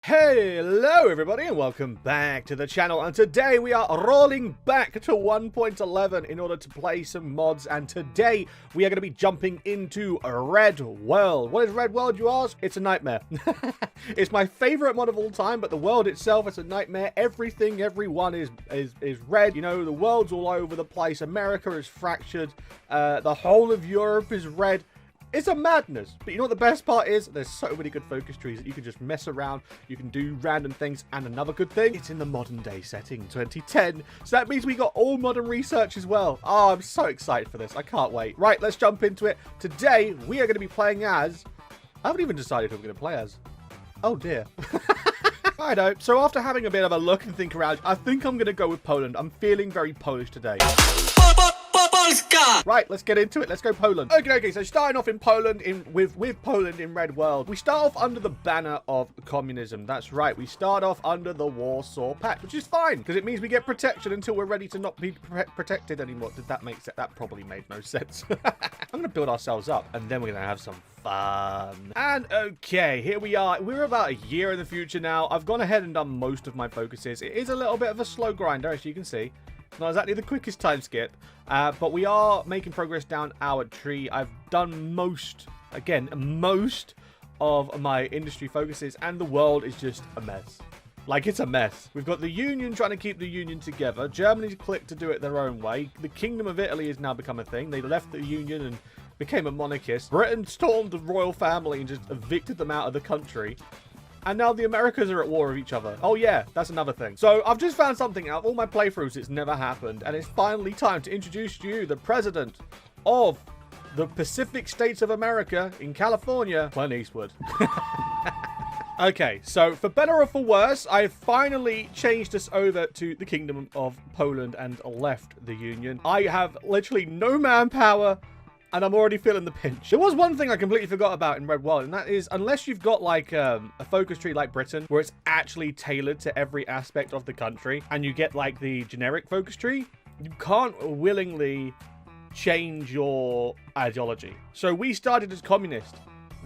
Hello everybody and welcome back to the channel, and today we are rolling back to 1.11 in order to play some mods, and today we are going to be jumping into Red World. What is Red World, you ask? It's a nightmare. It's my favorite mod of all time, but the world itself is a nightmare. Everyone is red. You know, the world's all over the place. America is fractured. The whole of Europe is red. It's a madness, but you know what the best part is? There's so many good focus trees that you can just mess around, you can do random things, and another good thing, it's in the modern day setting, 2010, so that means we got all modern research as well. Oh, I'm so excited for this, I can't wait. Right, let's jump into it. Today, we are going to be playing as... I haven't even decided who we're going to play as. Oh dear. Righto, so after having a bit of a look and think around, I think I'm going to go with Poland. I'm feeling very Polish today. Right, let's get into it. Let's go Poland. Okay, so starting off in Poland, with Poland in Red World. We start off under the banner of communism. That's right. We start off under the Warsaw Pact, which is fine, because it means we get protection until we're ready to not be protected anymore. Did that make sense? That probably made no sense. I'm going to build ourselves up, and then we're going to have some fun. And okay, here we are. We're about a year in the future now. I've gone ahead and done most of my focuses. It is a little bit of a slow grinder, as you can see. Not exactly the quickest time skip, but we are making progress down our tree. I've done most of my industry focuses, and the world is just a mess. Like, it's a mess. We've got the Union trying to keep the Union together. Germany's clicked to do it their own way. The Kingdom of Italy has now become a thing. They left the Union and became a monarchist. Britain stormed the royal family and just evicted them out of the country. And now the Americas are at war with each other. Oh yeah, that's another thing. So I've just found something out. All my playthroughs, it's never happened. And it's finally time to introduce to you the president of the Pacific States of America in California, Clint Eastwood. Okay, so for better or for worse, I've finally changed us over to the Kingdom of Poland and left the Union. I have literally no manpower, and I'm already feeling the pinch. There was one thing I completely forgot about in Red World, and that is, unless you've got like a focus tree like Britain, where it's actually tailored to every aspect of the country, and you get like the generic focus tree, you can't willingly change your ideology. So we started as communist.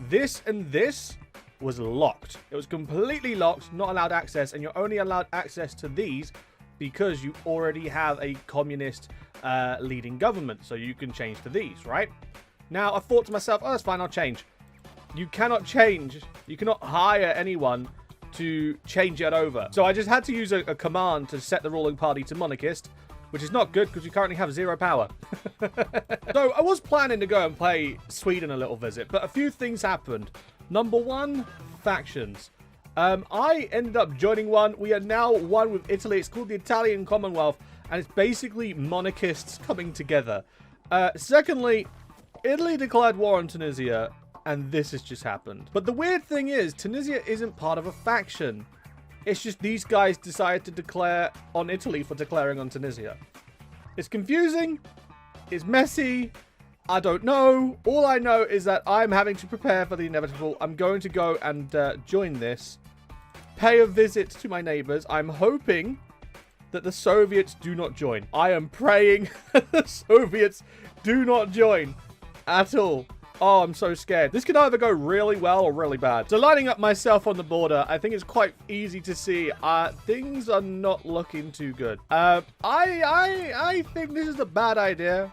This and this was locked. It was completely locked, not allowed access, and you're only allowed access to these because you already have a communist leading government, so you can change to these, right? Now, I thought to myself, oh, that's fine, I'll change. You cannot change. You cannot hire anyone to change it over. So I just had to use a command to set the ruling party to monarchist, which is not good because we currently have 0 power. So I was planning to go and play Sweden a little visit, but a few things happened. Number one, factions. I ended up joining one. We are now one with Italy. It's called the Italian Commonwealth, and it's basically monarchists coming together. Secondly, Italy declared war on Tunisia, and this has just happened. But the weird thing is, Tunisia isn't part of a faction. It's just these guys decided to declare on Italy for declaring on Tunisia. It's confusing. It's messy. I don't know. All I know is that I'm having to prepare for the inevitable. I'm going to go and join this. Pay a visit to my neighbors. I'm hoping that the Soviets do not join. I am praying that the Soviets do not join at all. Oh, I'm so scared. This could either go really well or really bad. So lining up myself on the border, I think it's quite easy to see things are not looking too good. I think this is a bad idea.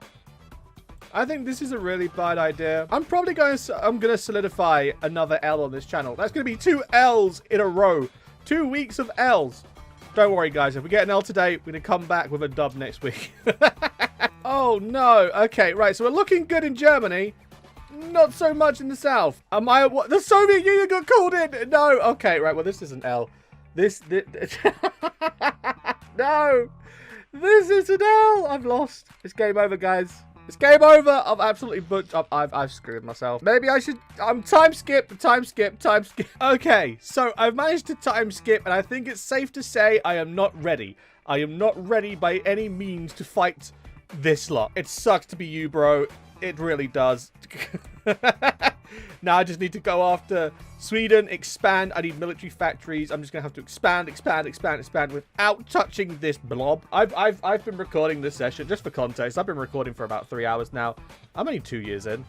I think this is a really bad idea. I'm probably going to solidify another L on this channel. That's going to be 2 L's in a row. 2 weeks of L's. Don't worry, guys. If we get an L today, we're going to come back with a dub next week. Oh, no. Okay, right. So we're looking good in Germany. Not so much in the south. What? The Soviet Union got called in. No. Okay, right. Well, this is an L. This no. This is an L. I've lost. It's game over, guys. It's game over. I've absolutely I've screwed myself. Maybe I should... time skip. Okay, so I've managed to time skip, and I think it's safe to say I am not ready. I am not ready by any means to fight this lot. It sucks to be you, bro. It really does. Now I just need to go after Sweden, expand. I need military factories. I'm just gonna have to expand without touching this blob. I've been recording this session just for context. I've been recording for about 3 hours now. I'm only 2 years in.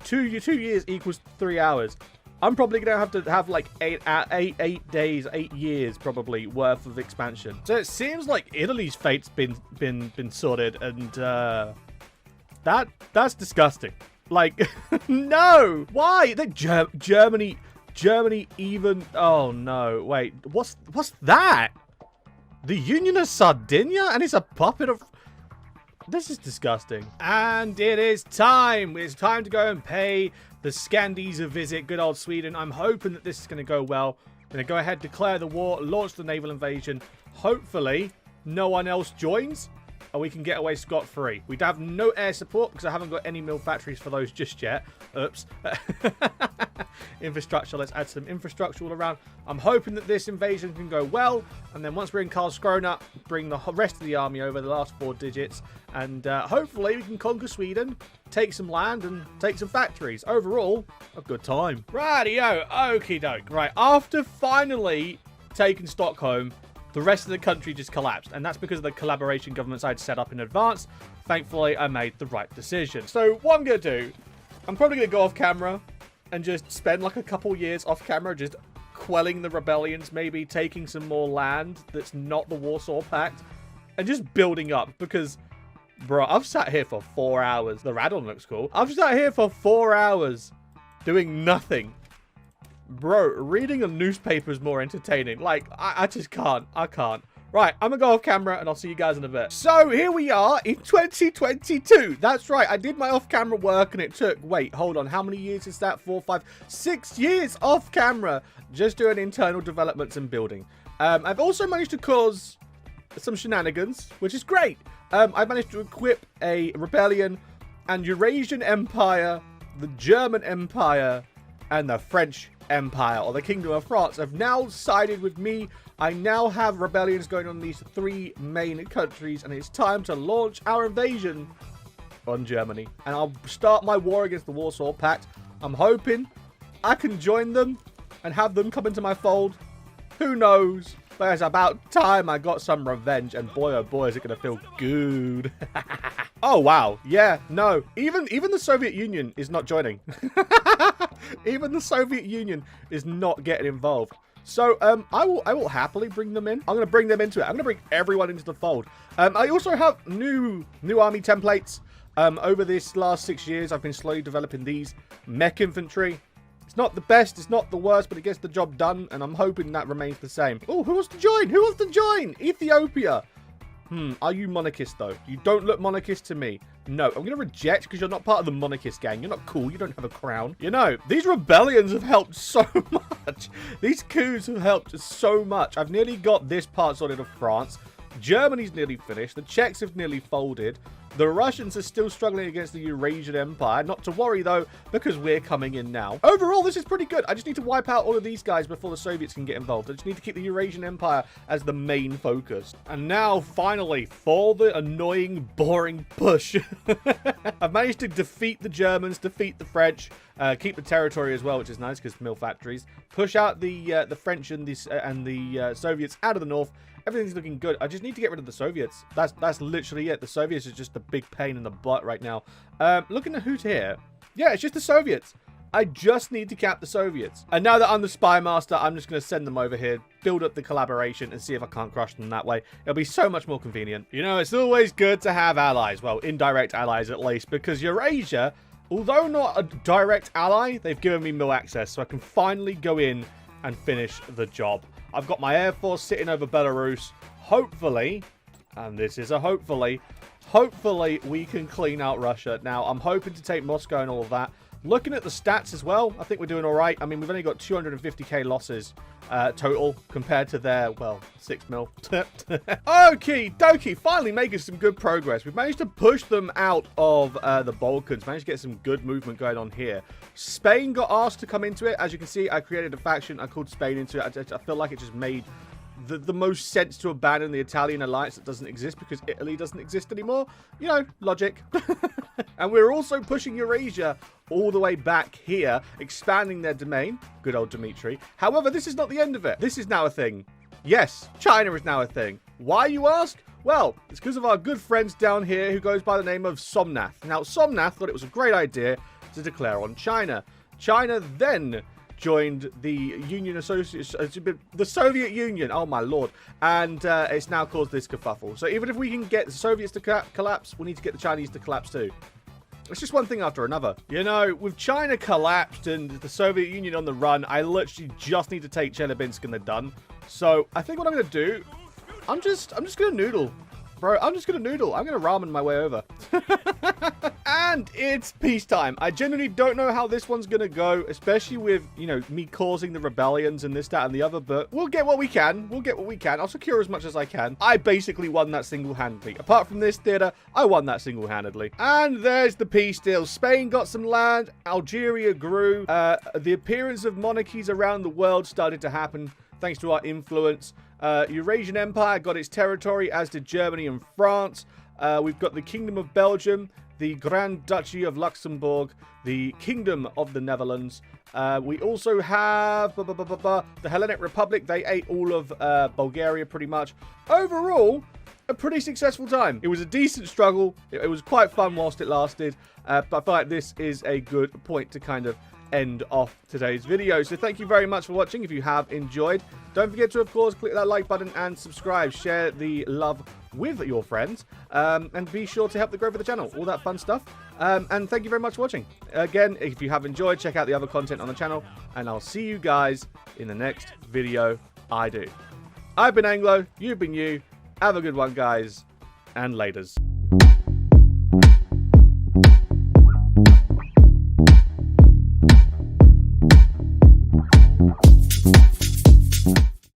2 years equals 3 hours. I'm probably going to have like 8 days, 8 years probably worth of expansion. So it seems like Italy's fate's been sorted, and that's disgusting. Like, no! Why? Germany even... Oh, no. Wait, what's that? The Union of Sardinia? And it's a puppet of... This is disgusting. And it is time. It's time to go and pay the Scandies a visit. Good old Sweden. I'm hoping that this is going to go well. I'm going to go ahead, declare the war, launch the naval invasion. Hopefully, no one else joins, and we can get away scot-free. We have no air support because I haven't got any mill factories for those just yet. Oops. Infrastructure. Let's add some infrastructure all around. I'm hoping that this invasion can go well. And then once we're in Karlskrona, bring the rest of the army over, the last 4 digits. And hopefully we can conquer Sweden, take some land, and take some factories. Overall, a good time. Rightio. Okie doke. Right. After finally taking Stockholm, the rest of the country just collapsed, and that's because of the collaboration governments I'd set up in advance. Thankfully, I made the right decision. So what I'm going to do, I'm probably going to go off camera and just spend like a couple years off camera just quelling the rebellions, maybe taking some more land that's not the Warsaw Pact, and just building up, because, bro, I've sat here for 4 hours. The Radon looks cool. I've sat here for 4 hours doing nothing. Bro, reading a newspaper is more entertaining. Like, I just can't. I can't. Right, I'm gonna go off camera and I'll see you guys in a bit. So, here we are in 2022. That's right, I did my off-camera work and it took, wait, hold on, how many years is that? 4, 5, 6 years off camera just doing internal developments and building. I've also managed to cause some shenanigans, which is great. I've managed to equip a rebellion, and Eurasian Empire, the German Empire, and the French Empire, or the Kingdom of France, have now sided with me. I now have rebellions going on in these 3 main countries, and it's time to launch our invasion on Germany. And I'll start my war against the Warsaw Pact. I'm hoping I can join them and have them come into my fold. Who knows? But it's about time I got some revenge, and boy oh boy is it gonna feel good. Oh wow, yeah, no, even the Soviet Union is not joining. Even the Soviet Union is not getting involved. So I will happily bring them in. I'm gonna bring them into it. I'm gonna bring everyone into the fold. I also have new army templates. Over this last 6 years, I've been slowly developing these mech infantry. It's not the best, it's not the worst, but it gets the job done, and I'm hoping that remains the same. Oh, who wants to join? Who wants to join? Ethiopia. Are you monarchist, though? You don't look monarchist to me. No, I'm going to reject because you're not part of the monarchist gang. You're not cool. You don't have a crown. You know, these rebellions have helped so much. These coups have helped so much. I've nearly got this part sorted of France. Germany's nearly finished. The Czechs have nearly folded. The Russians are still struggling against the Eurasian Empire. Not to worry, though, because we're coming in now. Overall, this is pretty good. I just need to wipe out all of these guys before the Soviets can get involved. I just need to keep the Eurasian Empire as the main focus. And now, finally, for the annoying, boring push. I've managed to defeat the Germans, defeat the French, keep the territory as well, which is nice because mill factories. Push out the French and the Soviets out of the north. Everything's looking good. I just need to get rid of the Soviets. That's literally it. The Soviets is just a big pain in the butt right now. Looking at who's here. Yeah, it's just the Soviets. I just need to cap the Soviets. And now that I'm the spy master, I'm just going to send them over here, build up the collaboration, and see if I can't crush them that way. It'll be so much more convenient. You know, it's always good to have allies. Well, indirect allies at least, because Eurasia, although not a direct ally, they've given me mill access, so I can finally go in and finish the job. I've got my Air Force sitting over Belarus. Hopefully, and this is a hopefully we can clean out Russia. Now, I'm hoping to take Moscow and all of that. Looking at the stats as well, I think we're doing all right. I mean, we've only got 250k losses total compared to their, well, 6 mil. Okie dokie, finally making some good progress. We've managed to push them out of the Balkans, managed to get some good movement going on here. Spain got asked to come into it. As you can see, I created a faction. I called Spain into it. I feel like it just made the most sense to abandon the Italian alliance that doesn't exist because Italy doesn't exist anymore. You know, logic. And we're also pushing Eurasia all the way back here, expanding their domain. Good old Dmitry. However, this is not the end of it. This is now a thing. Yes, China is now a thing. Why, you ask? Well, it's because of our good friends down here who goes by the name of Somnath. Now, Somnath thought it was a great idea to declare on China. China then joined the Union Association, the Soviet Union. Oh my lord! And it's now caused this kerfuffle. So even if we can get the Soviets to collapse, we need to get the Chinese to collapse too. It's just one thing after another. You know, with China collapsed and the Soviet Union on the run, I literally just need to take Chelyabinsk and they're done. So I think what I'm going to do, I'm just going to noodle. Bro, I'm just going to noodle. I'm going to ramen my way over. And it's peacetime. I genuinely don't know how this one's going to go, especially with, you know, me causing the rebellions and this, that, and the other, but we'll get what we can. We'll get what we can. I'll secure as much as I can. I basically won that single-handedly. Apart from this theater, I won that single-handedly. And there's the peace deal. Spain got some land. Algeria grew. The appearance of monarchies around the world started to happen thanks to our influence. Eurasian Empire got its territory, as did Germany and France. We've got the Kingdom of Belgium, the Grand Duchy of Luxembourg, the Kingdom of the Netherlands. We also have the Hellenic Republic. They ate all of Bulgaria pretty much. Overall, a pretty successful time. It was a decent struggle. It was quite fun whilst it lasted. But I feel like this is a good point to kind of end off today's video. So thank you very much for watching. If you have enjoyed, don't forget to, of course, click that like button and subscribe. Share the love with your friends, and be sure to help the growth of the channel. All that fun stuff. And thank you very much for watching. Again, if you have enjoyed, check out the other content on the channel, and I'll see you guys in the next video I do. I've been Anglo, you've been you. Have a good one, guys, and laters.